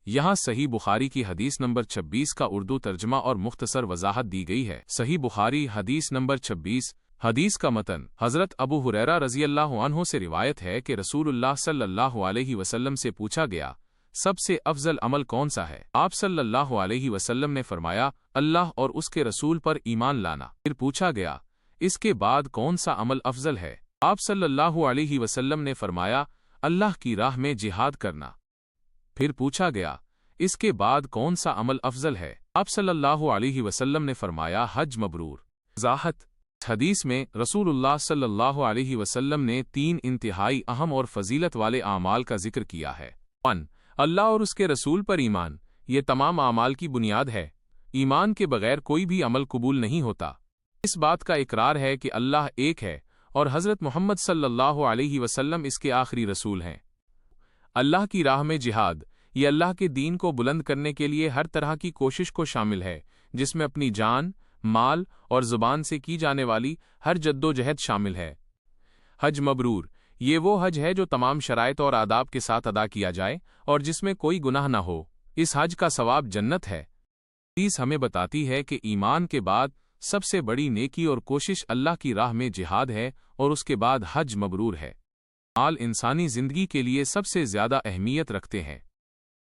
यहाँ सही बुखारी की हदीस नंबर 26 का उर्दू तर्जमा और मुख्तसर वजाहत दी गई है। सही बुखारी हदीस नंबर 26। हदीस का मतन हज़रत अबू हुरैरा रज़ियल्लाहु अन्हु से रिवायत है कि रसूलुल्लाह सल्लल्लाहु अलैहि वसल्लम से पूछा गया, सबसे अफजल अमल कौन सा है? आप सल्लल्लाहु अलैहि वसल्लम ने फरमाया, अल्लाह और उसके रसूल पर ईमान लाना। फिर पूछा गया, इसके बाद कौन सा अमल अफजल है? आप सल्लल्लाहु अलैहि वसल्लम ने फरमाया, अल्लाह की राह में जिहाद करना। फिर पूछा गया, इसके बाद कौन सा अमल अफजल है? आप सल्लल्लाहु अलैहि वसल्लम ने फरमाया, हज मबरूर। वज़ाहत हदीस में रसूलुल्लाह सल्लल्लाहु अलैहि वसल्लम ने 3 इंतहाई अहम और फजीलत वाले आमाल का जिक्र किया है। 1. अल्लाह और उसके रसूल पर ईमान। ये तमाम आमाल की बुनियाद है। ईमान के बगैर कोई भी अमल कबूल नहीं होता। इस बात का इकरार है कि अल्लाह एक है और हज़रत मोहम्मद सल्लल्लाहु अलैहि वसल्लम इसके आखिरी रसूल हैं। अल्लाह की राह में जिहाद, ये अल्लाह के दीन को बुलंद करने के लिए हर तरह की कोशिश को शामिल है, जिसमें अपनी जान, माल और ज़ुबान से की जाने वाली हर जद्दोजहद शामिल है। हज मबरूर, ये वो हज है जो तमाम शराइत और आदाब के साथ अदा किया जाए और जिसमें कोई गुनाह न हो। इस हज का सवाब जन्नत है। हदीस हमें बताती है कि ईमान के बाद सबसे बड़ी नेकी और कोशिश अल्लाह की राह में जिहाद है और उसके बाद हज मबरूर है। माल इंसानी जिंदगी के लिए सबसे ज्यादा अहमियत रखते हैं।